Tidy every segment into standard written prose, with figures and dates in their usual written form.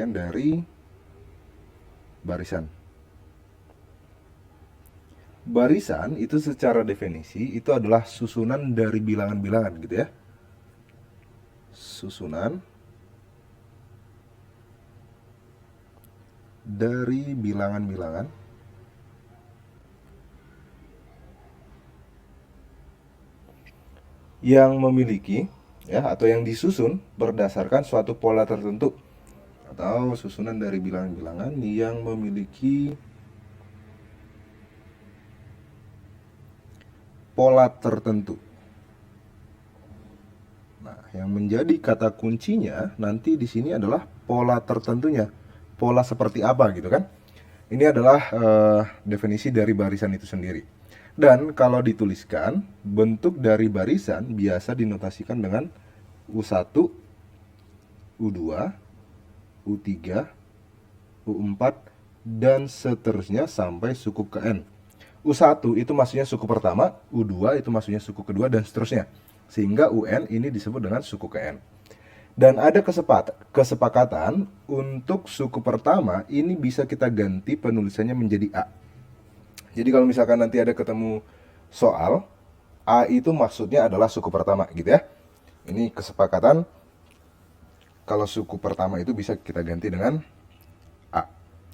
bagian dari barisan. Barisan itu secara definisi itu adalah susunan dari bilangan-bilangan gitu ya. Susunan dari bilangan-bilangan yang memiliki ya, atau yang disusun berdasarkan suatu pola tertentu, atau susunan dari bilangan-bilangan yang memiliki pola tertentu. Nah, yang menjadi kata kuncinya nanti di sini adalah pola tertentunya. Pola seperti apa gitu kan? Ini adalah definisi dari barisan itu sendiri. Dan kalau dituliskan, bentuk dari barisan biasa dinotasikan dengan U1, U2, U3, U4, dan seterusnya sampai suku ke N. U1 itu maksudnya suku pertama, U2 itu maksudnya suku kedua, dan seterusnya. Sehingga UN ini disebut dengan suku ke N. Dan ada kesepakatan untuk suku pertama ini bisa kita ganti penulisannya menjadi A. Jadi kalau misalkan nanti ada ketemu soal, A itu maksudnya adalah suku pertama gitu ya. Ini kesepakatan kalau suku pertama itu bisa kita ganti dengan A.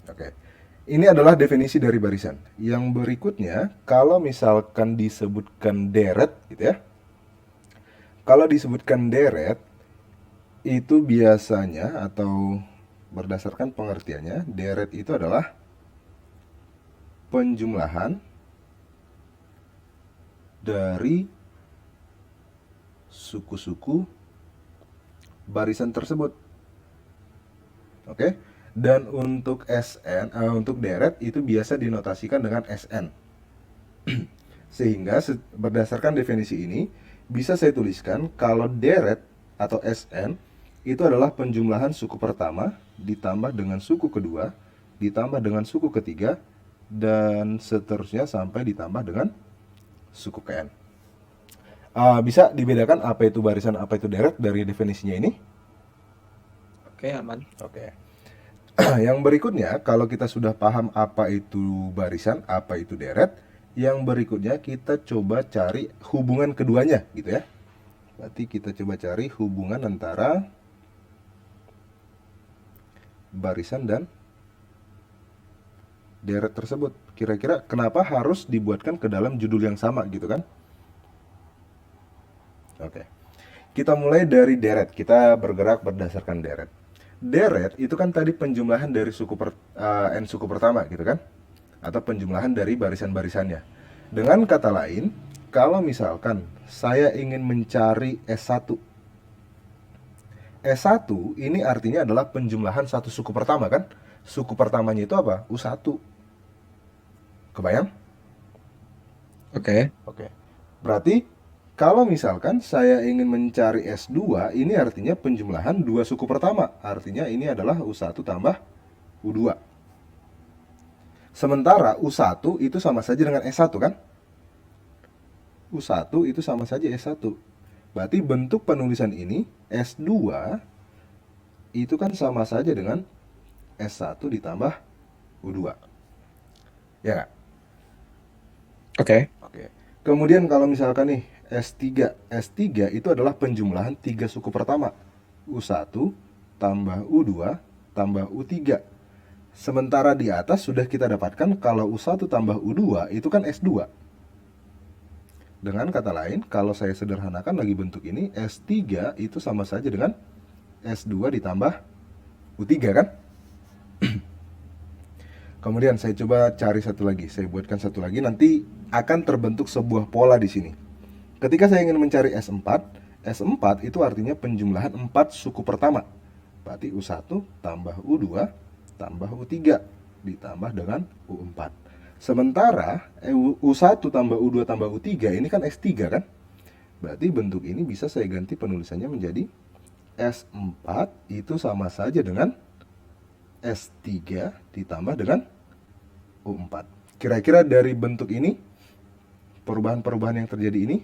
Oke. Ini adalah definisi dari barisan. Yang berikutnya, kalau misalkan disebutkan deret gitu ya. Kalau disebutkan deret, itu biasanya atau berdasarkan pengertiannya, deret itu adalah penjumlahan dari suku-suku barisan tersebut. Oke? Dan untuk untuk deret itu biasa dinotasikan dengan SN. Sehingga berdasarkan definisi ini bisa saya tuliskan kalau deret atau SN itu adalah penjumlahan suku pertama ditambah dengan suku kedua ditambah dengan suku ketiga dan seterusnya sampai ditambah dengan suku KN. Bisa dibedakan apa itu barisan, apa itu deret dari definisinya ini? Oke, aman. Oke. Yang berikutnya, kalau kita sudah paham apa itu barisan, apa itu deret, yang berikutnya kita coba cari hubungan keduanya gitu ya. Berarti kita coba cari hubungan antara barisan dan deret tersebut. Kira-kira kenapa harus dibuatkan ke dalam judul yang sama gitu kan? Oke. Kita mulai dari deret. Kita bergerak berdasarkan deret. Deret itu kan tadi penjumlahan dari N suku pertama gitu kan? Atau penjumlahan dari barisan-barisannya. Dengan kata lain, kalau misalkan saya ingin mencari S1. S1 ini artinya adalah penjumlahan satu suku pertama kan? Suku pertamanya itu apa? U1. Kebayang? Oke. Oke. Berarti kalau misalkan saya ingin mencari S2, ini artinya penjumlahan dua suku pertama. Artinya ini adalah U1 tambah U2. Sementara U1 itu sama saja dengan S1 kan? U1 itu sama saja S1. Berarti bentuk penulisan ini S2 itu kan sama saja dengan S1 ditambah U2. Ya nggak? Oke. Oke. Kemudian kalau misalkan nih S3 itu adalah penjumlahan tiga suku pertama. U1 tambah U2 tambah U3. Sementara di atas sudah kita dapatkan kalau U1 tambah U2 itu kan S2. Dengan kata lain, kalau saya sederhanakan lagi bentuk ini, S3 itu sama saja dengan S2 ditambah U3 kan? Kemudian saya coba cari satu lagi, saya buatkan satu lagi, nanti akan terbentuk sebuah pola di sini. Ketika saya ingin mencari S4, S4 itu artinya penjumlahan 4 suku pertama. Berarti U1 tambah U2 tambah U3 ditambah dengan U4. Sementara U1 tambah U2 tambah U3 ini kan S3 kan? Berarti bentuk ini bisa saya ganti penulisannya menjadi S4 itu sama saja dengan S3 ditambah dengan U4. Kira-kira dari bentuk ini, perubahan-perubahan yang terjadi ini,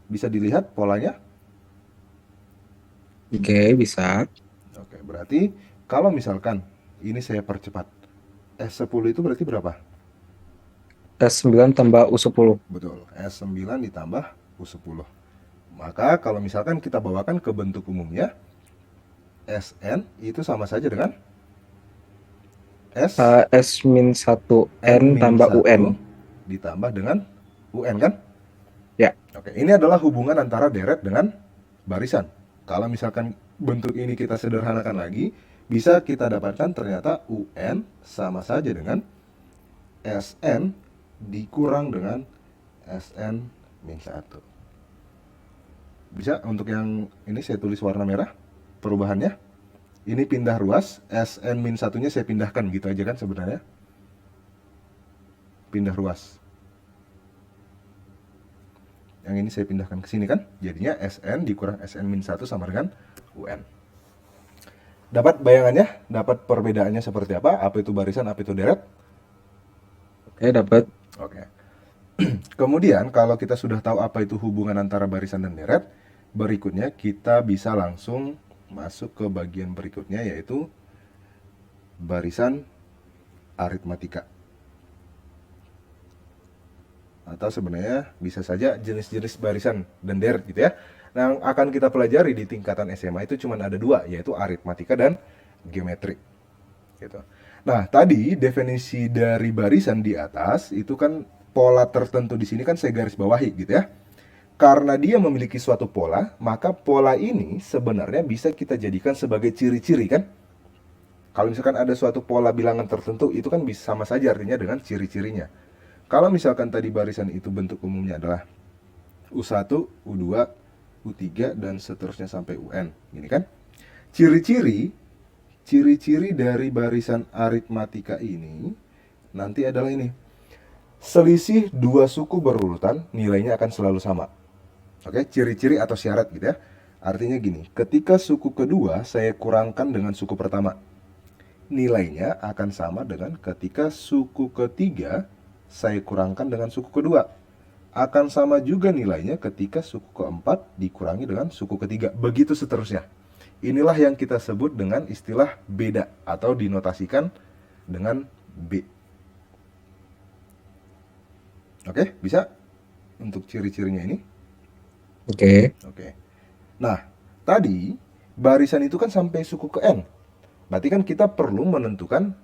bisa dilihat polanya? Oke, bisa. Oke, berarti kalau misalkan ini saya percepat. S10 itu berarti berapa? S9 tambah U10. Betul, S9 ditambah U10. Maka kalau misalkan kita bawakan ke bentuk umumnya, Sn itu sama saja dengan S S-1 N tambah UN. ditambah dengan UN kan? Ya. Oke, ini adalah hubungan antara deret dengan barisan. Kalau misalkan bentuk ini kita sederhanakan lagi, bisa kita dapatkan ternyata UN sama saja dengan Sn dikurang dengan Sn-1. Bisa untuk yang ini saya tulis warna merah perubahannya. Ini pindah ruas, Sn-1-nya saya pindahkan gitu aja kan sebenarnya. Pindah ruas. Yang ini saya pindahkan ke sini kan. Jadinya Sn dikurang Sn-1 sama dengan UN. Dapat bayangannya? Dapat perbedaannya seperti apa? Apa itu barisan, apa itu deret? Oke, dapat. Oke. Kemudian kalau kita sudah tahu apa itu hubungan antara barisan dan deret, berikutnya kita bisa langsung masuk ke bagian berikutnya, yaitu barisan aritmatika. Atau sebenarnya bisa saja jenis-jenis barisan dan deret gitu ya. Nah, yang akan kita pelajari di tingkatan SMA itu cuma ada dua, yaitu aritmatika dan geometri. Gitu. Nah, tadi definisi dari barisan di atas itu kan pola tertentu di sini kan saya garis bawahi gitu ya. Karena dia memiliki suatu pola, maka pola ini sebenarnya bisa kita jadikan sebagai ciri-ciri kan? Kalau misalkan ada suatu pola bilangan tertentu, itu kan bisa sama saja artinya dengan ciri-cirinya. Kalau misalkan tadi barisan itu bentuk umumnya adalah U1, U2, U3, dan seterusnya sampai UN. Gini kan? Ciri-ciri dari barisan aritmatika ini nanti adalah ini. Selisih dua suku berurutan, nilainya akan selalu sama. Oke, ciri-ciri atau syarat gitu ya. Artinya gini, ketika suku kedua saya kurangkan dengan suku pertama, nilainya akan sama dengan ketika suku ketiga saya kurangkan dengan suku kedua. Akan sama juga nilainya ketika suku keempat dikurangi dengan suku ketiga. Begitu seterusnya. Inilah yang kita sebut dengan istilah beda atau dinotasikan dengan B. Oke, bisa untuk ciri-cirinya ini? Oke. Oke. Nah, tadi barisan itu kan sampai suku ke N. Berarti kan kita perlu menentukan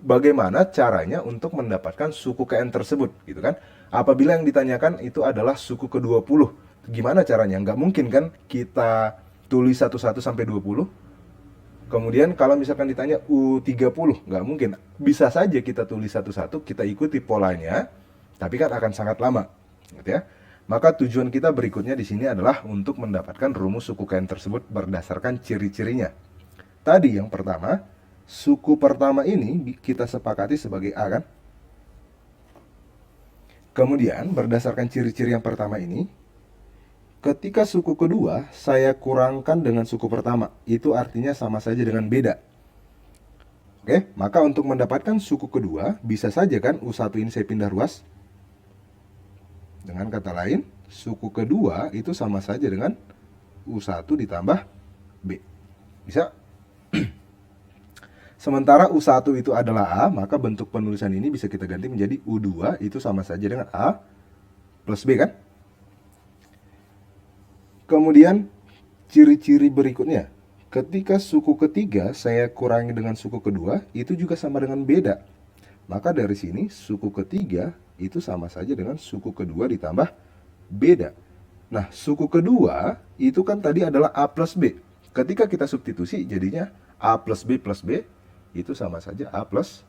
bagaimana caranya untuk mendapatkan suku ke N tersebut, gitu kan? Apabila yang ditanyakan itu adalah suku ke-20, gimana caranya? Nggak mungkin kan kita tulis satu-satu sampai 20. Kemudian kalau misalkan ditanya U30, nggak mungkin. Bisa saja kita tulis satu-satu, kita ikuti polanya, tapi kan akan sangat lama, gitu ya. Maka tujuan kita berikutnya di sini adalah untuk mendapatkan rumus suku N tersebut berdasarkan ciri-cirinya. Tadi yang pertama, suku pertama ini kita sepakati sebagai A kan? Kemudian berdasarkan ciri-ciri yang pertama ini, ketika suku kedua saya kurangkan dengan suku pertama, itu artinya sama saja dengan beda. Oke, maka untuk mendapatkan suku kedua, bisa saja kan U1 ini saya pindah ruas. Dengan kata lain, suku kedua itu sama saja dengan U1 ditambah B. Bisa? Sementara U1 itu adalah A, maka bentuk penulisan ini bisa kita ganti menjadi U2 itu sama saja dengan A plus B kan? Kemudian ciri-ciri berikutnya. Ketika suku ketiga saya kurangi dengan suku kedua, itu juga sama dengan beda. Maka dari sini suku ketiga itu sama saja dengan suku kedua ditambah beda. Nah, suku kedua itu kan tadi adalah A plus B. Ketika kita substitusi jadinya A plus B itu sama saja A plus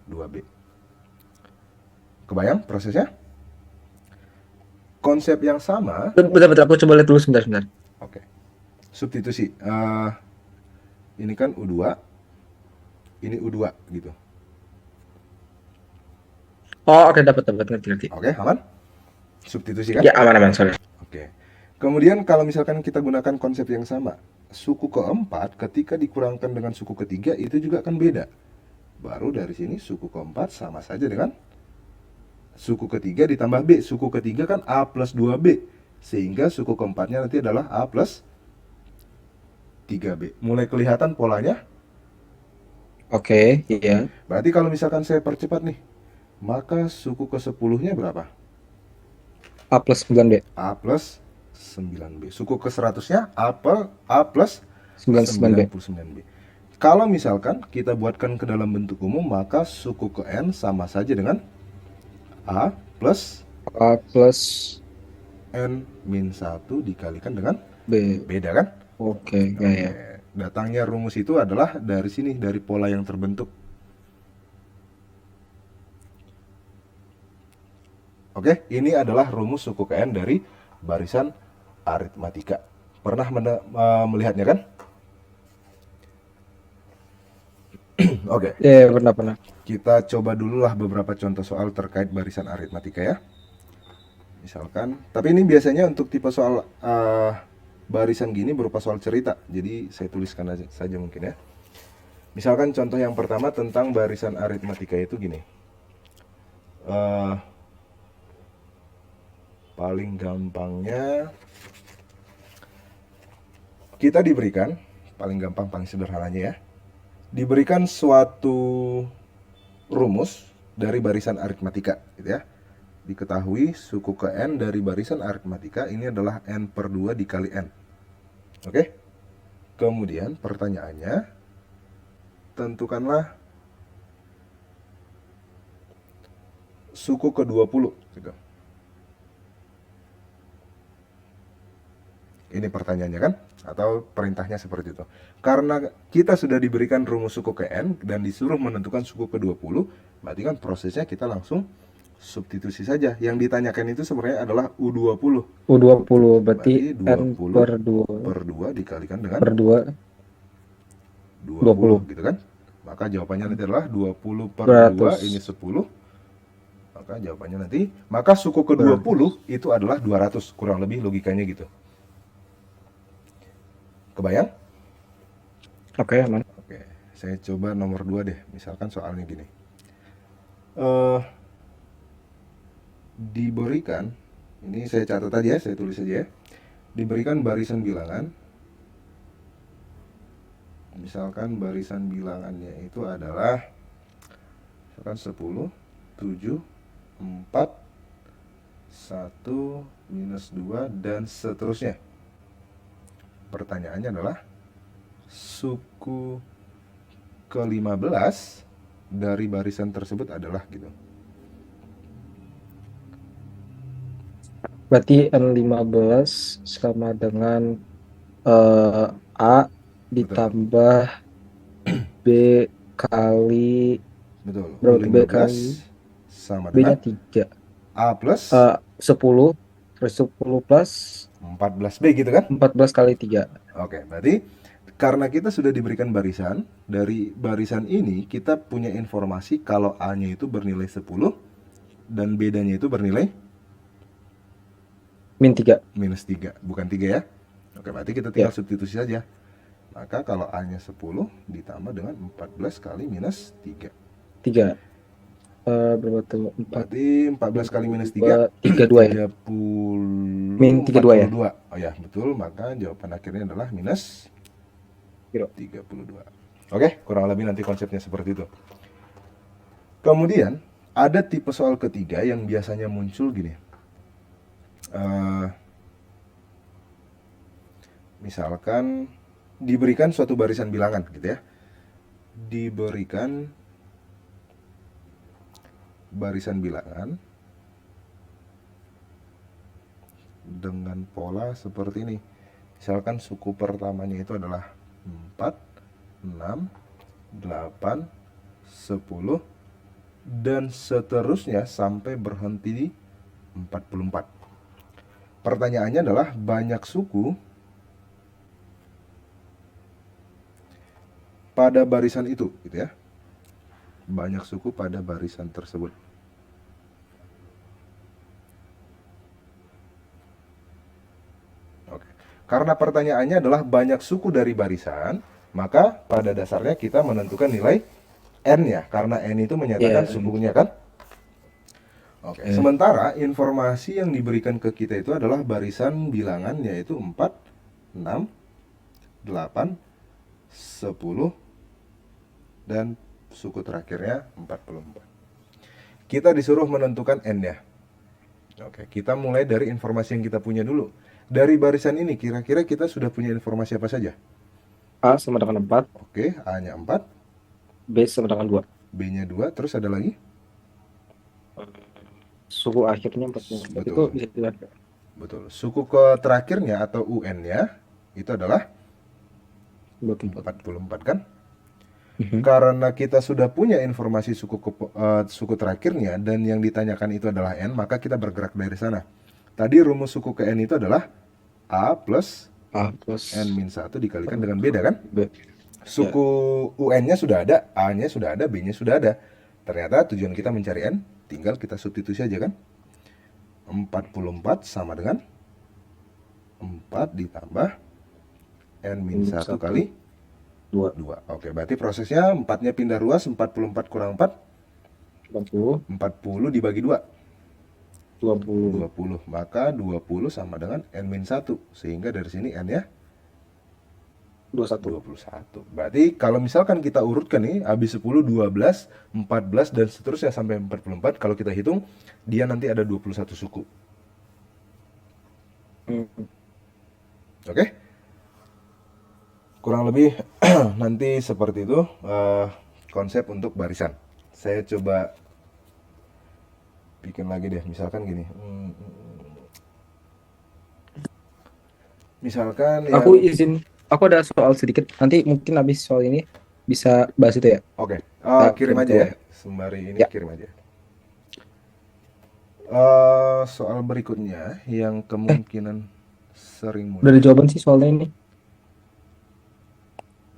2B. Kebayang prosesnya? Konsep yang sama. Bentar, aku coba lihat dulu sebentar. Oke. Substitusi. Ini kan U2. Ini U2 gitu. Oh, oke, dapat ngerti. Oke, aman? Substitusi kan? Ya, aman, sorry. Oke. Kemudian kalau misalkan kita gunakan konsep yang sama, suku keempat ketika dikurangkan dengan suku ketiga itu juga akan beda. Baru dari sini suku keempat sama saja dengan suku ketiga ditambah B. Suku ketiga kan A plus 2B. Sehingga suku keempatnya nanti adalah A plus 3B. Mulai kelihatan polanya? Oke, Oke. iya. Berarti kalau misalkan saya percepat nih, maka suku ke-10-nya berapa? A plus 9B. A plus 9B. Suku ke-100-nya A plus 99B. 99B. Kalau misalkan kita buatkan ke dalam bentuk umum, maka suku ke N sama saja dengan A plus A plus N min 1 dikalikan dengan B. beda kan? Oke, ya Oke. ya. Datangnya rumus itu adalah dari sini, dari pola yang terbentuk. Oke, ini adalah rumus suku ke N dari barisan aritmatika. Pernah melihatnya kan? Oke, Ya, ya, pernah. kita coba dulu lah beberapa contoh soal terkait barisan aritmatika ya. Misalkan, tapi ini biasanya untuk tipe soal barisan gini berupa soal cerita. Jadi saya tuliskan aja saja mungkin ya. Misalkan contoh yang pertama tentang barisan aritmatika itu gini. Eh, paling gampangnya kita diberikan, paling gampang, paling sederhananya ya, diberikan suatu rumus dari barisan aritmatika gitu ya. Diketahui suku ke N dari barisan aritmatika ini adalah N per 2 dikali N. Oke. Kemudian pertanyaannya, tentukanlah suku ke 20 gitu. Ini pertanyaannya kan? Atau perintahnya seperti itu. Karena kita sudah diberikan rumus suku ke N dan disuruh menentukan suku ke 20, berarti kan prosesnya kita langsung substitusi saja. Yang ditanyakan itu sebenarnya adalah U20. U20 Berarti berarti N 20 per 2 per 2 dikalikan dengan per 2 20 20 gitu kan. Maka jawabannya nanti adalah 20 per 2 ini 200 10. Maka jawabannya nanti, maka suku ke 20 itu adalah 200. Kurang lebih logikanya gitu. Kebayang? Oke, aman. Oke, saya coba nomor 2 deh. Misalkan soalnya gini. Eh diberikan, ini saya catat aja, saya tulis saja ya. Diberikan barisan bilangan. Misalkan barisan bilangannya itu adalah misalkan 10, 7, 4, 1, minus 2, dan seterusnya. Pertanyaannya adalah suku ke-15 dari barisan tersebut adalah gitu. Berarti N15 sama dengan A Betul. ditambah B kali Betul. berapa tuh? B U15 kali sama B-nya dengan 3. A plus 10 terus 10 plus 14B gitu kan? 14 kali 3. Oke, berarti karena kita sudah diberikan barisan, dari barisan ini kita punya informasi kalau A-nya itu bernilai 10 dan B-nya itu bernilai Min 3. minus 3, bukan 3 ya. Oke, berarti kita tinggal Ya, substitusi saja. Maka kalau A-nya 10 ditambah dengan 14 kali minus 3. 3. Berapa tuh? 4, Berarti 14 kali minus 3, 2, 32 ya. 30, Min 32 ya. 42. Oh ya, betul. Maka jawaban akhirnya adalah minus Gitu. 32. Oke, kurang lebih nanti konsepnya seperti itu. Kemudian, ada tipe soal ketiga yang biasanya muncul gini. Misalkan diberikan suatu barisan bilangan gitu ya. Diberikan barisan bilangan dengan pola seperti ini. Misalkan suku pertamanya itu adalah 4, 6, 8, 10, dan seterusnya sampai berhenti di 44. Pertanyaannya adalah banyak suku pada barisan itu gitu ya. Banyak suku pada barisan tersebut. Oke. Karena pertanyaannya adalah banyak suku dari barisan, maka pada dasarnya kita menentukan nilai N-nya. Karena N itu menyatakan Ya. sukunya kan. Oke. Sementara informasi yang diberikan ke kita itu adalah barisan bilangan yaitu 4, 6, 8, 10, dan suku terakhirnya 44. Kita disuruh menentukan N-nya. Oke, kita mulai dari informasi yang kita punya dulu. Dari barisan ini, kira-kira kita sudah punya informasi apa saja? A sama dengan 4, Oke, A-nya 4, B sama dengan 2. B-nya 2, terus ada lagi? Suku akhirnya 44. Itu Betul, bisa dilihat. betul. Suku ke terakhirnya atau UN-nya itu adalah 24. 44 kan? Mhm. Karena kita sudah punya informasi suku terakhirnya dan yang ditanyakan itu adalah N, maka kita bergerak dari sana. Tadi rumus suku ke N itu adalah A plus A plus N-1 dikalikan dengan beda kan? B. Suku UN-nya sudah ada, A-nya sudah ada, B-nya sudah ada. Ternyata tujuan kita mencari N, tinggal kita substitusi aja kan? 44 sama dengan 4 ditambah N-1 kali 2. 2. Oke, berarti prosesnya 4-nya pindah ruas, 44 kurang 4, 40. 40 dibagi 2, 20. 20. Maka 20 sama dengan N-1. Sehingga dari sini N-nya 21. 21. Berarti kalau misalkan kita urutkan nih, habis 10, 12, 14, dan seterusnya sampai 44, kalau kita hitung, dia nanti ada 21 suku. Oke? Kurang lebih nanti seperti itu konsep untuk barisan. Saya coba bikin lagi deh, misalkan gini. Misalkan Aku ada soal sedikit. Nanti mungkin habis soal ini bisa bahas itu ya. Oke, Nah, kirim aja betul. ya. Sembari ini Ya. kirim aja. Soal berikutnya yang kemungkinan sering Udah muncul. ada jawaban sih soalnya ini.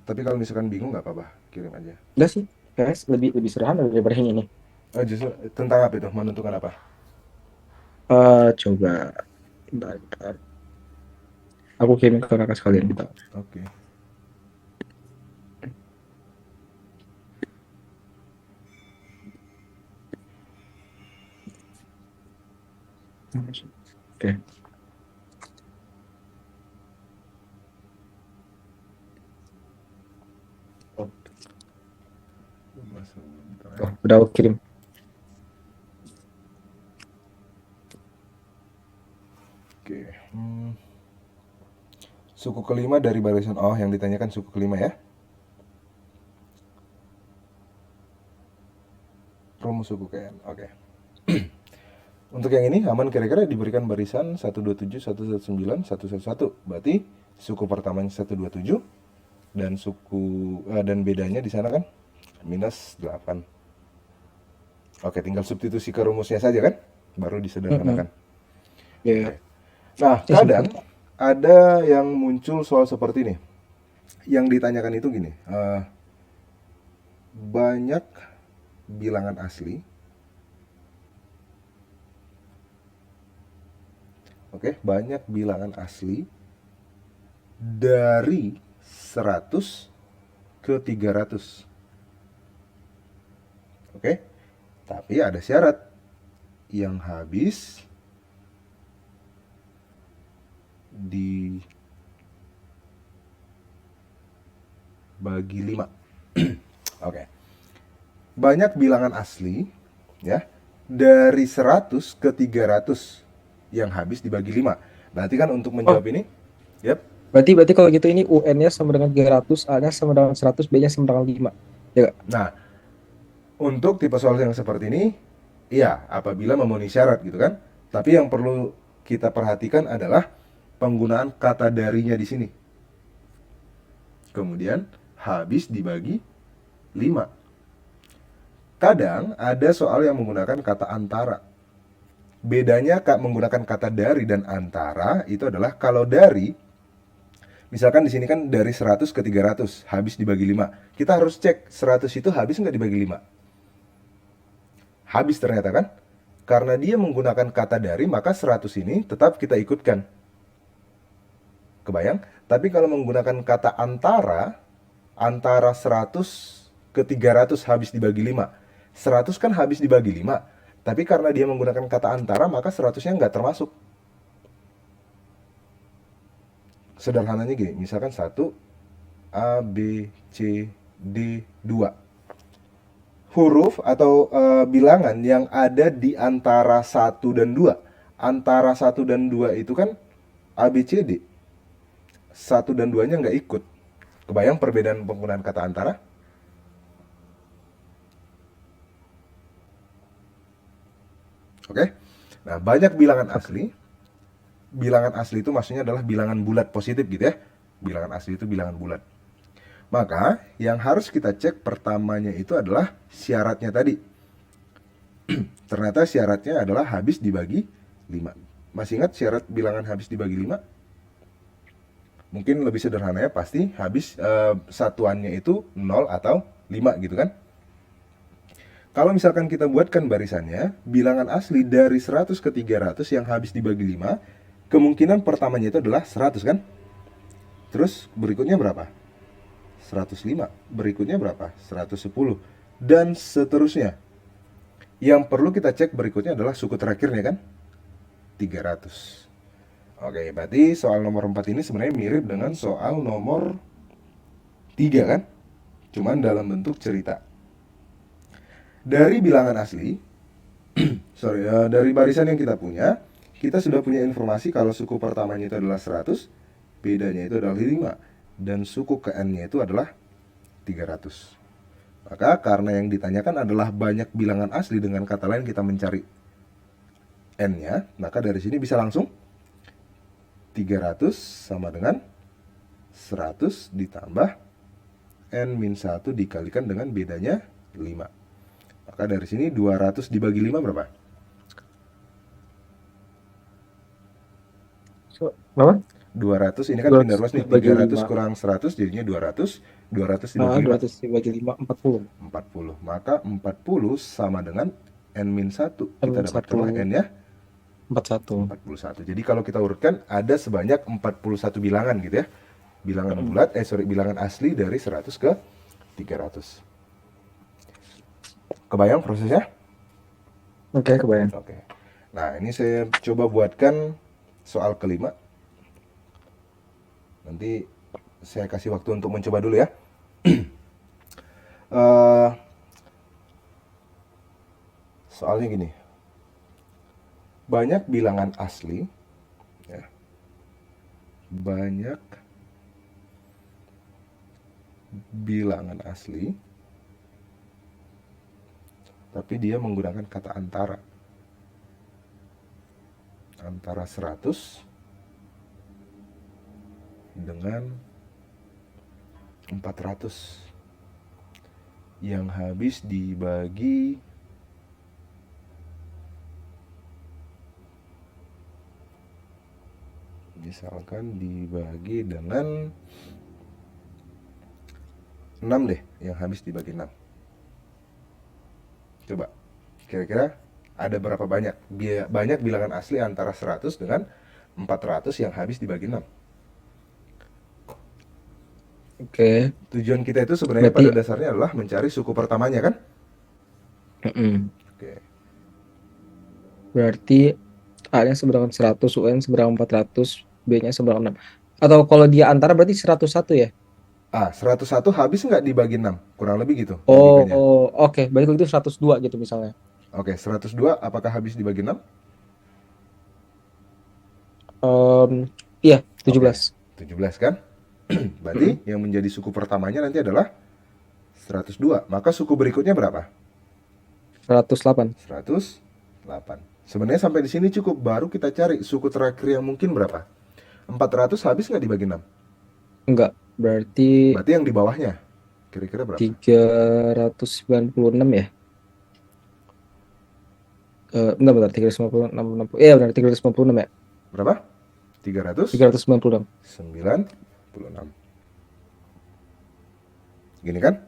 Tapi kalau misalkan bingung nggak apa-apa, kirim aja. Enggak sih. Guys, lebih sederhana daripada yang ini. Justru tentang apa itu? Menentukan apa? Coba bentar. Aku kirim ke kakak sekalian bentar. Oke. Oke. Udah aku kirim. Oke. Suku kelima dari barisan yang ditanyakan suku kelima ya. Rumus suku KN. Oke. Untuk yang ini aman kira-kira diberikan barisan 127, 119, 111. Berarti suku pertamanya 127 dan dan bedanya di sana kan minus 8. Oke, tinggal substitusi ke rumusnya saja kan? Baru disederhanakan. Iya. Nah, kadang ada yang muncul soal seperti ini. Yang ditanyakan itu gini, banyak bilangan asli. Oke, banyak bilangan asli dari 100 ke 300. Oke, tapi ada syarat yang habis dibagi 5. Oke. Banyak bilangan asli ya dari 100 ke 300 yang habis dibagi 5. Berarti kan untuk menjawab ini, yep. Berarti kalau gitu ini UN-nya sama dengan 300, A-nya sama dengan 100, B-nya sama dengan 5. Ya. Nah, untuk tipe soal yang seperti ini, iya, apabila memenuhi syarat gitu kan. Tapi yang perlu kita perhatikan adalah penggunaan kata darinya di sini. Kemudian habis dibagi 5. Kadang ada soal yang menggunakan kata antara. Bedanya menggunakan kata dari dan antara itu adalah kalau dari, misalkan di sini kan dari 100 ke 300 habis dibagi 5. Kita harus cek 100 itu habis nggak dibagi 5. Habis ternyata kan? Karena dia menggunakan kata dari, maka 100 ini tetap kita ikutkan. Kebayang? Tapi kalau menggunakan kata antara 100 ke 300 habis dibagi 5. 100 kan habis dibagi 5. Tapi karena dia menggunakan kata antara, maka 100-nya nggak termasuk. Sederhananya gini, misalkan 1, A, B, C, D, 2. huruf atau bilangan yang ada di antara satu dan 2. Antara satu dan 2 itu kan A, B, C, D. Satu dan 2-nya nggak ikut. Kebayang perbedaan penggunaan kata antara? Oke. Nah, banyak bilangan asli. Bilangan asli itu maksudnya adalah bilangan bulat positif gitu ya. Bilangan asli itu bilangan bulat. Maka, yang harus kita cek pertamanya itu adalah syaratnya tadi. Ternyata syaratnya adalah habis dibagi 5. Masih ingat syarat bilangan habis dibagi 5? Mungkin lebih sederhana ya, pasti habis satuannya itu 0 atau 5 gitu kan. Kalau misalkan kita buatkan barisannya, bilangan asli dari 100 ke 300 yang habis dibagi 5, kemungkinan pertamanya itu adalah 100 kan? Terus berikutnya berapa? 105. Berikutnya berapa? 110. Dan seterusnya. Yang perlu kita cek berikutnya adalah suku terakhirnya kan? 300. Oke, berarti soal nomor 4 ini sebenarnya mirip dengan soal nomor 3 kan? Cuman dalam bentuk cerita. Dari bilangan asli, dari barisan yang kita punya, kita sudah punya informasi kalau suku pertamanya itu adalah 100, bedanya itu adalah 5, dan suku ke n-nya itu adalah 300. Maka karena yang ditanyakan adalah banyak bilangan asli, dengan kata lain kita mencari n-nya, maka dari sini bisa langsung 300 sama dengan 100 ditambah n-1 dikalikan dengan bedanya 5. Maka dari sini 200 dibagi 5 berapa? Berapa? 200, ini kan 200 pindah ruas nih, dibagi 300 5. kurang 100 jadinya 200. 200 Nah, dibagi 5. 200 dibagi 5, 40. 40. Maka 40 sama dengan n-1. Kita N-1. dapatkanlah n-nya 41. 41. Jadi kalau kita urutkan ada sebanyak 41 bilangan gitu ya. Bilangan bulat, bilangan asli dari 100 ke 300. Kebayang prosesnya? Oke, kebayang. Oke. Nah, ini saya coba buatkan soal kelima. Nanti saya kasih waktu untuk mencoba dulu ya. Soalnya gini. Banyak bilangan asli ya. Banyak bilangan asli, tapi dia menggunakan kata antara 100 dengan 400 yang habis dibagi misalkan dibagi dengan 6 deh, yang habis dibagi 6. Coba, kira-kira ada berapa banyak? Banyak bilangan asli antara 100 dengan 400 yang habis dibagi 6. Oke. Tujuan kita itu sebenarnya Berarti pada dasarnya adalah mencari suku pertamanya kan? Oke. berarti A-nya seberangan 100, UN seberangan 400, B-nya seberangan 6. Atau kalau dia antara berarti 101 ya? 101 habis nggak dibagi 6? Kurang lebih gitu Oh, logikanya. oke. Berarti kalau itu 102 gitu misalnya. Oke, 102 apakah habis dibagi 6? Iya, Oke, 17. 17 kan? Berarti yang menjadi suku pertamanya nanti adalah 102. Maka suku berikutnya berapa? 108. 108. Sebenarnya sampai di sini cukup. Baru kita cari suku terakhir yang mungkin berapa? 400 habis nggak dibagi 6? Enggak, berarti Berarti yang di bawahnya kira-kira berapa? 396 ya? Bentar, 356. Iya benar, 356 ya? Berapa? 396. 396. Gini kan?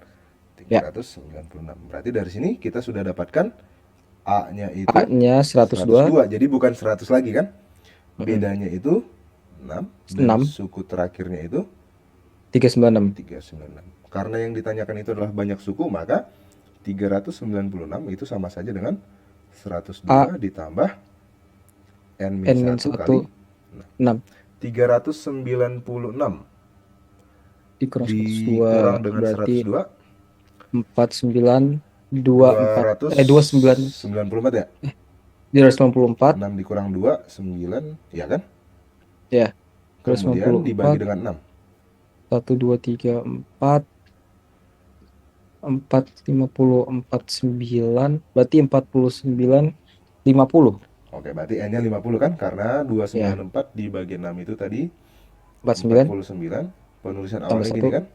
Ya, 396. Berarti dari sini kita sudah dapatkan A-nya itu A-nya 102. 102. Jadi bukan 100 lagi kan? Mm-mm. Bedanya itu 6 dan 6. suku terakhirnya itu 396. 396. Karena yang ditanyakan itu adalah banyak suku, maka 396 itu sama saja dengan 102 ditambah n-1 kali 6 396 dikurang 102 dikurang dengan berarti 102 496. 24 29 294 ya? 294 6 dikurang 2, 9, ya kan? ya, Kemudian dibagi 294 dengan 6. 1 2 3 4 4 54 9 berarti 49 50 Oke, berarti N-nya 50 kan? Karena ya, 294 dibagi 6 itu tadi 49 49. Penulisan tambah awalnya gini 1 kan?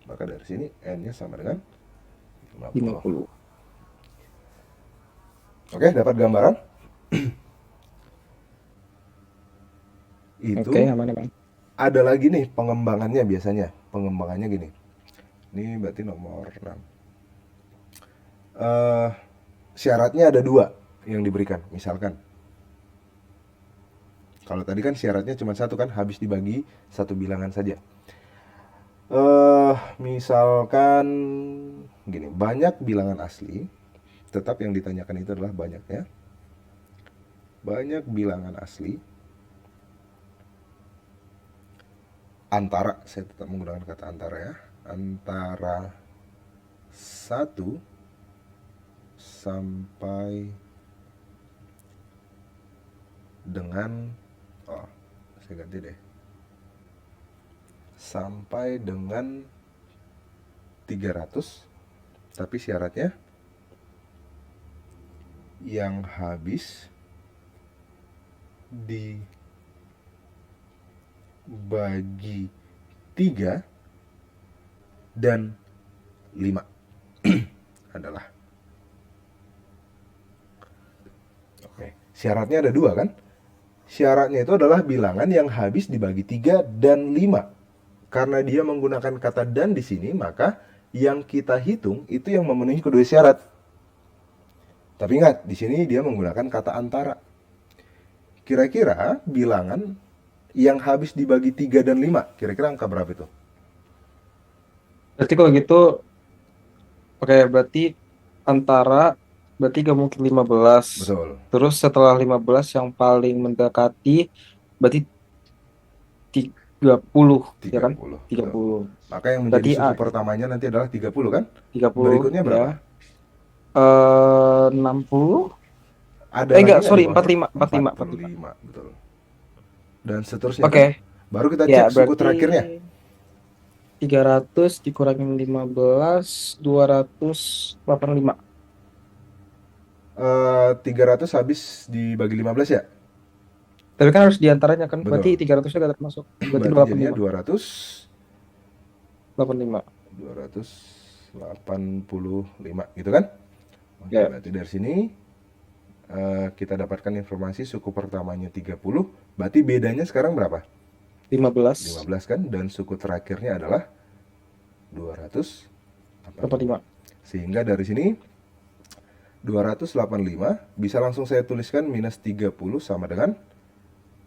Maka dari sini N-nya sama dengan 50. 50. Oke, dapat gambaran? Oke, Itu aman aman. ada lagi nih pengembangannya biasanya. Pengembangannya gini. Ini berarti nomor 6. Syaratnya ada dua yang diberikan. Misalkan, kalau tadi kan syaratnya cuma satu kan, habis dibagi satu bilangan saja. Misalkan gini, banyak bilangan asli, tetap yang ditanyakan itu adalah banyaknya. Banyak bilangan asli antara, saya tetap menggunakan kata antara ya, antara 1 sampai dengan, oh, saya ganti deh, sampai dengan 300, tapi syaratnya yang habis dibagi 3 dan 5 adalah, oke, syaratnya ada dua kan? Syaratnya itu adalah bilangan yang habis dibagi 3 dan 5. Karena dia menggunakan kata dan di sini, maka yang kita hitung itu yang memenuhi kedua syarat. Tapi ingat, di sini dia menggunakan kata antara. Kira-kira bilangan yang habis dibagi 3 dan 5, kira-kira angka berapa itu? Berarti kalau gitu, oke, berarti antara, berarti gak mungkin 15. Betul, Terus setelah 15 yang paling mendekati berarti 30 ya kan? 30. Betul. 30. Maka yang menjadi Berarti A suku pertamanya nanti adalah 30 kan? 30 Berikutnya ya. berapa? 60. Ada lagi Enggak, nggak di sorry, bawahnya? 45, 45, 45. 45, betul. Dan seterusnya kan? Oke. Baru kita Ya, cek suku berarti terakhirnya. 300 dikurangin 15, 285. 300 habis dibagi 15 ya? Tapi kan harus diantaranya kan, berarti Betul. 300-nya gak termasuk. Berarti Berarti jadinya 85. 285 gitu kan? Oke, Ya, berarti dari sini kita dapatkan informasi suku pertamanya 30. Berarti bedanya sekarang berapa? 15, 15 kan? Dan suku terakhirnya adalah 285. 85. Sehingga dari sini 285 bisa langsung saya tuliskan minus 30 sama dengan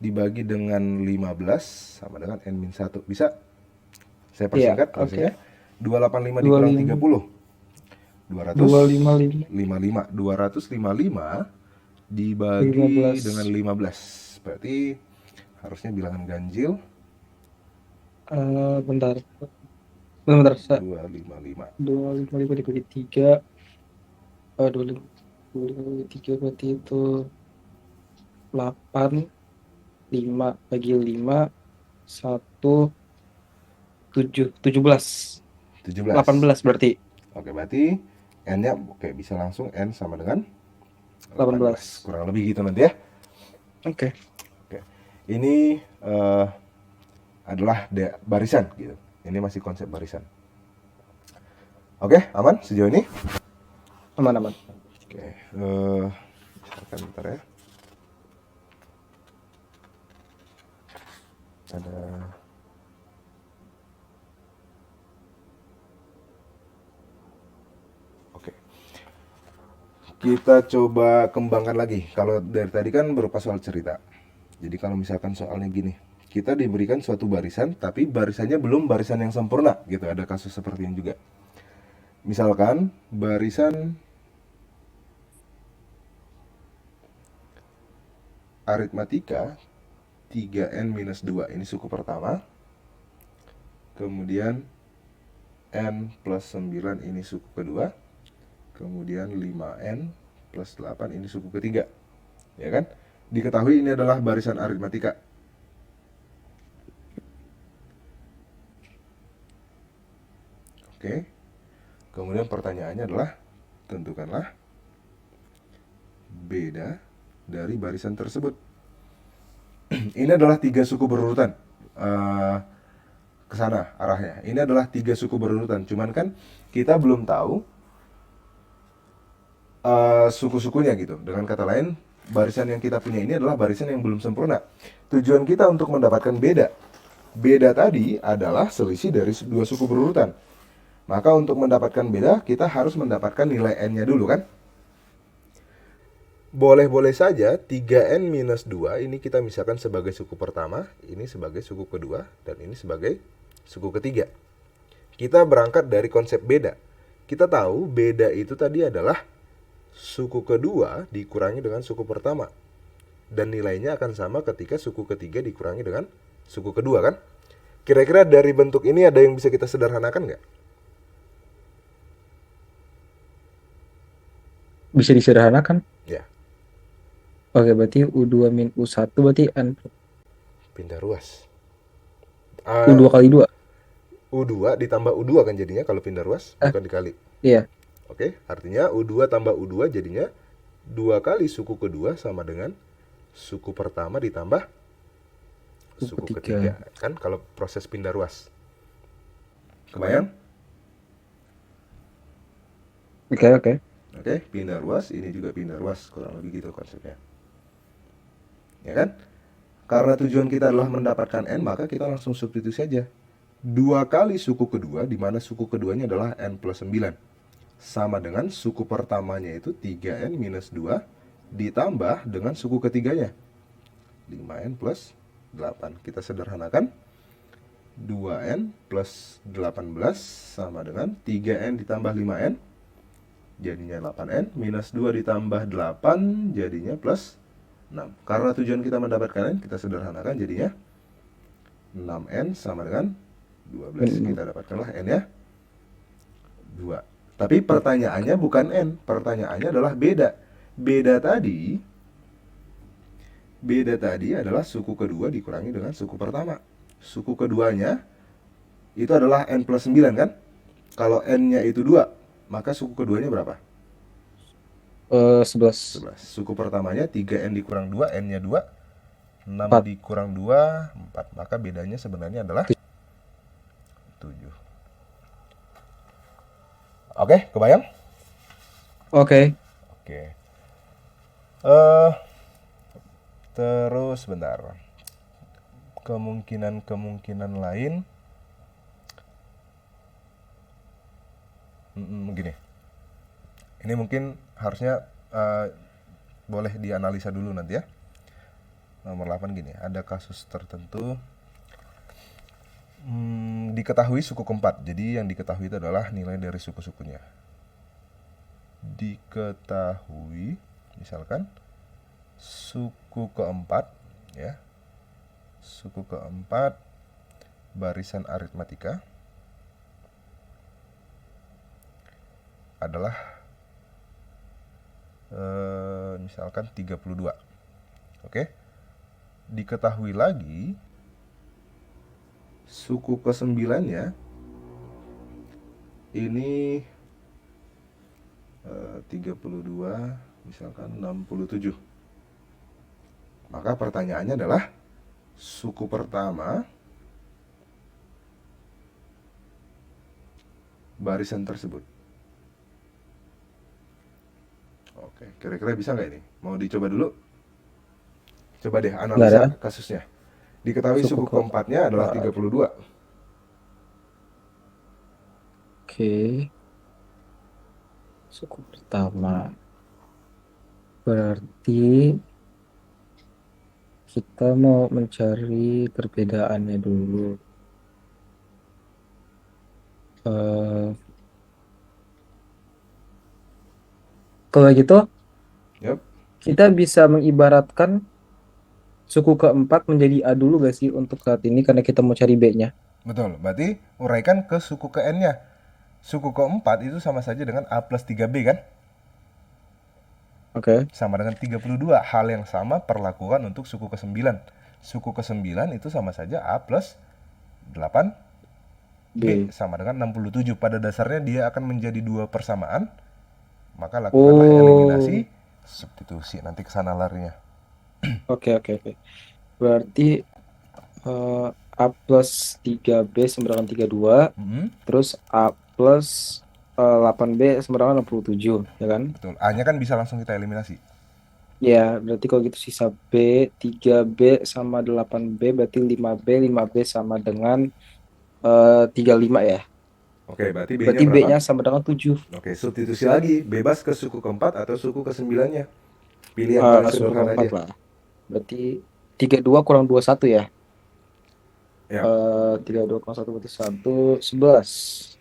dibagi dengan 15 sama dengan n-1. Bisa? Saya Iya, persingkat oke. prosesnya. 285 dikurang 30. 255 255. 255 dibagi 15. dengan 15. Berarti harusnya bilangan ganjil Bentar. Bentar, 255. 255 dibagi 3. 255 dibagi 3 berarti itu 8. 5 bagi 5. 1. 7. 17. 17. 18 berarti. Oke, berarti n-nya oke, bisa langsung n sama dengan 18. 18. Kurang lebih gitu nanti ya. Oke. Oke. Ini adalah barisan gitu. Ini masih konsep barisan. Oke, aman sejauh ini? Aman-aman. Oke, misalkan bentar ya. Ada Oke. Kita coba kembangkan lagi. Kalau dari tadi kan berupa soal cerita. Jadi kalau misalkan soalnya gini, kita diberikan suatu barisan, tapi barisannya belum barisan yang sempurna, gitu. Ada kasus seperti ini juga. Misalkan barisan aritmatika 3n-2, ini suku pertama. Kemudian n plus 9, ini suku kedua. kemudian 5N plus 8, ini suku ketiga. Ya kan? Diketahui ini adalah barisan aritmatika. Oke. Kemudian pertanyaannya adalah tentukanlah beda dari barisan tersebut. Ini adalah 3 suku berurutan. Ke sana arahnya. Ini adalah 3 suku berurutan. Cuman kan kita belum tahu suku-sukunya gitu. Dengan kata lain, barisan yang kita punya ini adalah barisan yang belum sempurna. Tujuan kita untuk mendapatkan beda. Beda tadi adalah selisih dari 2 suku berurutan. Maka untuk mendapatkan beda, kita harus mendapatkan nilai n-nya dulu kan? Boleh-boleh saja 3n minus 2 ini kita misalkan sebagai suku pertama, ini sebagai suku kedua, dan ini sebagai suku ketiga. Kita berangkat dari konsep beda. Kita tahu beda itu tadi adalah suku kedua dikurangi dengan suku pertama. Dan nilainya akan sama ketika suku ketiga dikurangi dengan suku kedua kan? Kira-kira dari bentuk ini ada yang bisa kita sederhanakan nggak? Bisa disederhanakan. Ya, Oke, berarti U2 min U1 berarti N pindah ruas. U2 kali 2. U2 ditambah U2 kan jadinya kalau pindah ruas, bukan dikali. Iya. Oke, artinya U2 tambah U2 jadinya 2 kali suku kedua sama dengan suku pertama ditambah suku ketiga. Kan kalau proses pindah ruas. Kebayang? Oke. Oke, pindah ruas, ini juga pindah ruas, kurang lebih gitu konsepnya. Ya kan? Karena tujuan kita adalah mendapatkan N, maka kita langsung substitusi saja. 2 kali suku kedua, di mana suku keduanya adalah N plus 9. Sama dengan suku pertamanya itu 3N minus 2, ditambah dengan suku ketiganya. 5N plus 8. Kita sederhanakan. 2N plus 18 sama dengan 3N ditambah 5N. Jadinya 8N, minus 2 ditambah 8, jadinya plus 6. Karena tujuan kita mendapatkan N, kita sederhanakan jadinya 6N sama dengan 12. Kita dapatkanlah N ya, 2. Tapi pertanyaannya bukan N, pertanyaannya adalah beda. Beda tadi adalah suku kedua dikurangi dengan suku pertama. Suku keduanya itu adalah N plus 9 kan? Kalau N-nya itu 2, maka suku keduanya berapa? 11. 11. Suku pertamanya 3N dikurang 2, N-nya 2. 6 4. dikurang 2, 4. Maka bedanya sebenarnya adalah 7. Oke, kebayang? Oke. Terus bentar. Kemungkinan lain begini. Ini mungkin harusnya boleh dianalisa dulu nanti ya. Nomor 8 gini, ada kasus tertentu diketahui suku keempat. Jadi yang diketahui itu adalah nilai dari suku-sukunya. Diketahui misalkan suku keempat ya. Suku keempat barisan aritmatika adalah misalkan 32. Oke. Diketahui lagi suku ke-9-nya ini 32 misalkan 67. Maka pertanyaannya adalah suku pertama barisan tersebut. Oke, kira-kira bisa nggak ini? Mau dicoba dulu? Coba deh analisa kasusnya. Diketahui suku keempatnya adalah 32. Oke. Suku pertama. Berarti kita mau mencari perbedaannya dulu. Kalau gitu, Yap. kita bisa mengibaratkan suku keempat menjadi A dulu gak sih untuk saat ini karena kita mau cari B-nya? Betul, berarti uraikan ke suku ke N-nya. Suku keempat itu sama saja dengan A plus 3B kan? Oke. Sama dengan 32. Hal yang sama perlakukan untuk suku ke-9. Suku ke-9 itu sama saja A plus 8B B. sama dengan 67. Pada dasarnya dia akan menjadi dua persamaan. Maka lakukanlah Oh, eliminasi, substitusi. Nanti kesana larinya. oke oke oke. Berarti eh, A plus 3B sama dengan 32, Hmm, terus A plus 8B sama dengan 67, ya kan? betul. A-nya kan bisa langsung kita eliminasi. Ya, berarti kalau gitu sisa B, 3B sama 8B, berarti 5B sama dengan 35 ya. Oke, berarti B-nya Berarti berapa? B-nya sama dengan 7. Oke, substitusi lagi. Bebas ke suku keempat atau suku ke-9-nya. Pilih yang paling Suku sederhana keempat aja. lah. Berarti 32 kurang 21 ya. Ya, 32 kurang 1 berarti 11.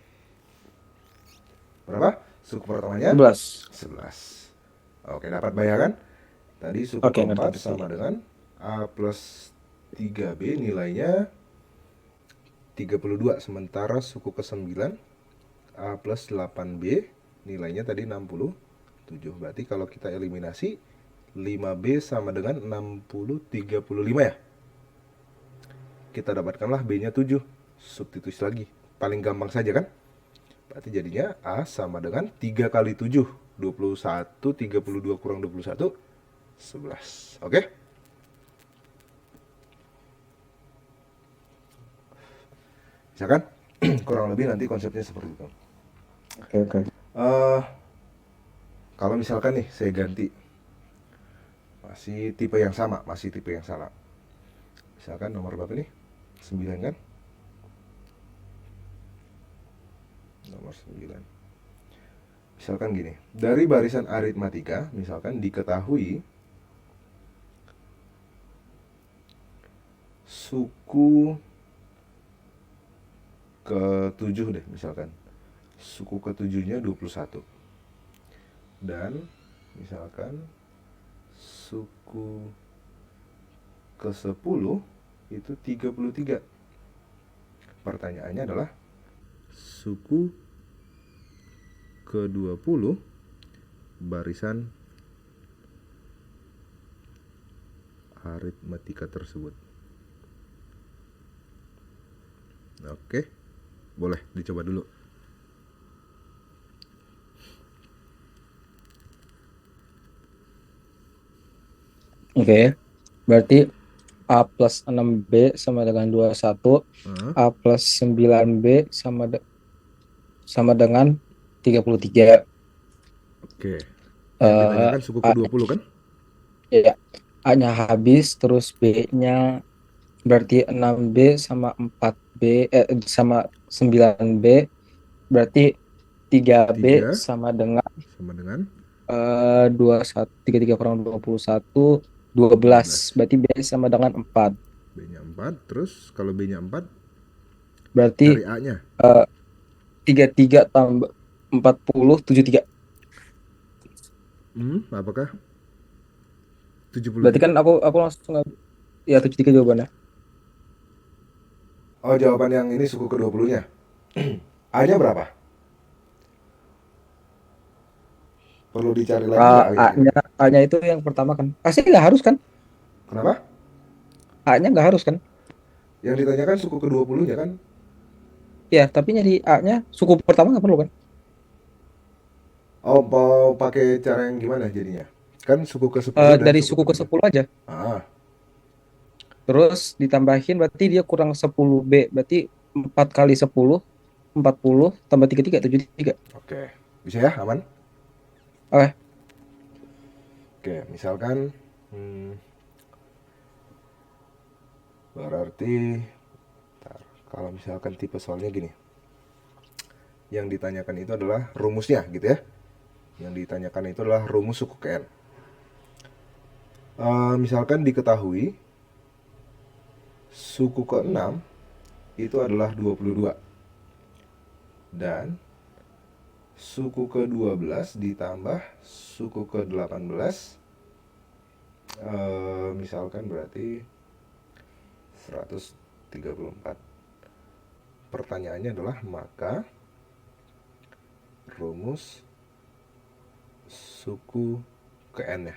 berapa? Suku pertamanya 11. 11. Oke, dapat bayangan? Tadi suku Oke, ngerti keempat ngerti. sama dengan A plus 3B nilainya 32. Sementara suku ke-9 A plus 8B nilainya tadi 67. Berarti kalau kita eliminasi 5B sama dengan 60, 35 ya. Kita dapatkanlah B-nya 7. Substitusi lagi. Paling gampang saja kan? Berarti jadinya A sama dengan 3 kali 7. 21, 32 kurang 21, 11. Oke? Misalkan kurang lebih nanti konsepnya seperti itu. Oke, oke. Eh, kalau misalkan nih saya ganti masih tipe yang sama, masih tipe yang sama. Misalkan nomor berapa nih? 9 kan? Nomor 9. Misalkan gini, dari barisan aritmatika misalkan diketahui suku ke-7 deh misalkan. Suku ke-7-nya 21. Dan misalkan suku ke-10 itu 33. Pertanyaannya adalah suku ke-20 barisan aritmatika tersebut. Oke, boleh dicoba dulu. Oke. Berarti A plus 6B sama dengan 21. Heeh. A plus 9B sama dengan 33. Oke. Yang Eh ditanyakan suku A, ke-20 kan? ya, A-nya habis, terus B-nya berarti 6B sama 4B, sama 9B, berarti 3B 3 sama dengan sama dengan 21, 33 kurang 21, 12. 12. Berarti B sama dengan 4. B-nya 4. Terus kalau B-nya 4, Berarti cari A-nya. 33 tambah 40, 73. Apakah Berarti 73? kan aku langsung ya 73 jawabannya. Oh, jawaban yang ini suku ke-20-nya. A-nya berapa? Perlu dicari lagi nggak A-nya A-nya kira-kira? A-nya itu yang pertama kan. Pasti nggak harus kan? Kenapa? A-nya nggak harus kan? Yang ditanyakan suku ke-20-nya kan? Ya, tapi nyari A-nya suku pertama nggak perlu kan? Oh, mau pakai cara yang gimana jadinya? Kan suku ke-10 dan Dari suku suku ke ke-7. 10 aja. Ah, Terus ditambahin berarti dia kurang 10B. Berarti 4 kali 10, 40 tambah 33, 73. oke. Bisa ya, aman? Oke. Oke, misalkan berarti ntar, kalau misalkan tipe soalnya gini. Yang ditanyakan itu adalah rumusnya gitu ya. Yang ditanyakan itu adalah rumus suku ke N. Misalkan diketahui suku ke-6 itu adalah 22 dan suku ke-12 ditambah suku ke-18 misalkan berarti 134. Pertanyaannya adalah maka rumus suku ke N ya.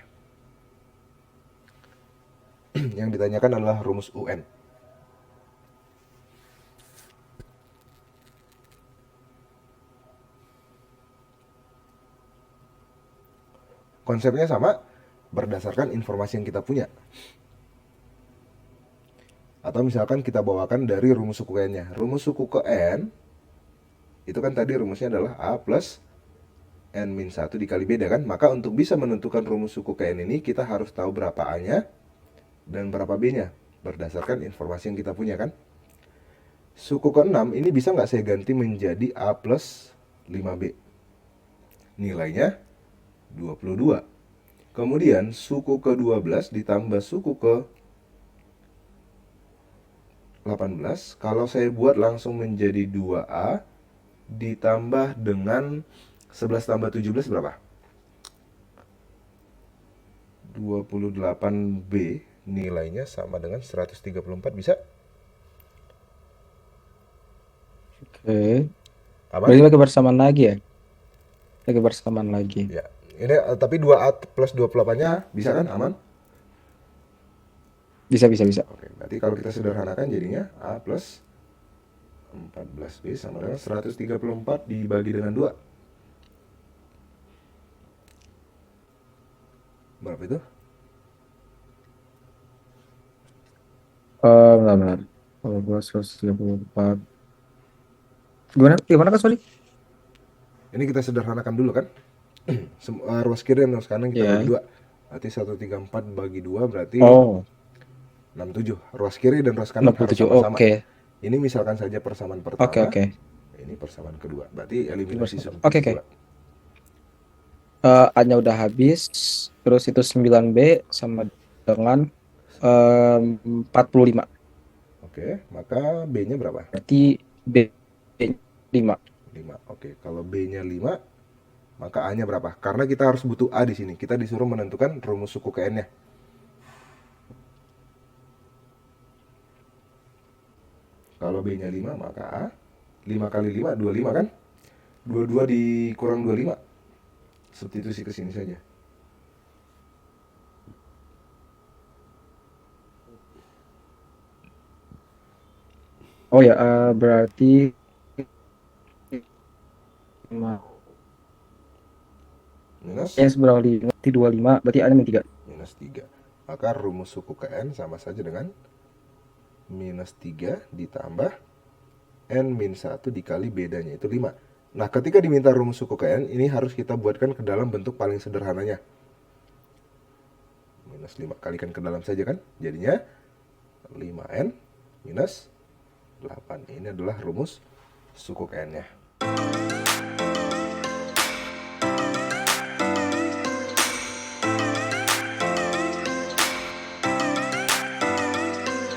Yang ditanyakan adalah rumus UN. Konsepnya sama, berdasarkan informasi yang kita punya. Atau misalkan kita bawakan dari rumus suku ke N-nya. Rumus suku ke N, itu kan tadi rumusnya adalah A plus N-1 dikali beda kan. Maka untuk bisa menentukan rumus suku ke N ini, kita harus tahu berapa A-nya dan berapa B-nya. Berdasarkan informasi yang kita punya kan. Suku ke 6 ini bisa nggak saya ganti menjadi A plus 5B. Nilainya 22. Kemudian suku ke 12 ditambah suku ke 18. Kalau saya buat langsung menjadi 2A ditambah dengan 11 tambah 17 berapa? 28B nilainya sama dengan 134, bisa? Oke. Aman? Berarti pakai bersamaan lagi ya? Pakai bersamaan lagi. Ya. Ini tapi 2A plus 28-nya bisa kan? Aman? Bisa. Oke, berarti kalau kita sederhanakan jadinya A plus 14B sama dengan 134 dibagi dengan 2. Berapa itu? Benar. Kalau gua 134. Gimana kan, sorry? Ini kita sederhanakan dulu kan. Ruas kiri dan ruas kanan kita Iya. bagi 2. Berarti 134 bagi 2 berarti Oh, 67. Ruas kiri dan ruas kanan harus 67. sama-sama. Oke. Ini misalkan saja persamaan pertama. Oke. Ini persamaan kedua. Berarti eliminasi Oke. substitusi 2. A-nya udah habis. Terus itu 9B sama dengan 45. Oke, maka B-nya berapa? Berarti B 5. 5. Oke, kalau B-nya 5, maka A-nya berapa? Karena kita harus butuh A di sini. Kita disuruh menentukan rumus suku ke N-nya. Kalau B-nya 5, maka A 5 kali 5, 25 kan? 22 dikurang 25. Substitusi ke sini saja. Oh ya, berarti Minus? yang seberapa 5, berarti 25, berarti A-nya min 3. Minus 3. Maka rumus suku ke N sama saja dengan minus 3 ditambah N-1 dikali bedanya, itu 5. Nah, ketika diminta rumus suku ke N, ini harus kita buatkan ke dalam bentuk paling sederhananya. Minus 5 kalikan ke dalam saja kan. Jadinya 5N minus 8. Ini adalah rumus suku ke N-nya.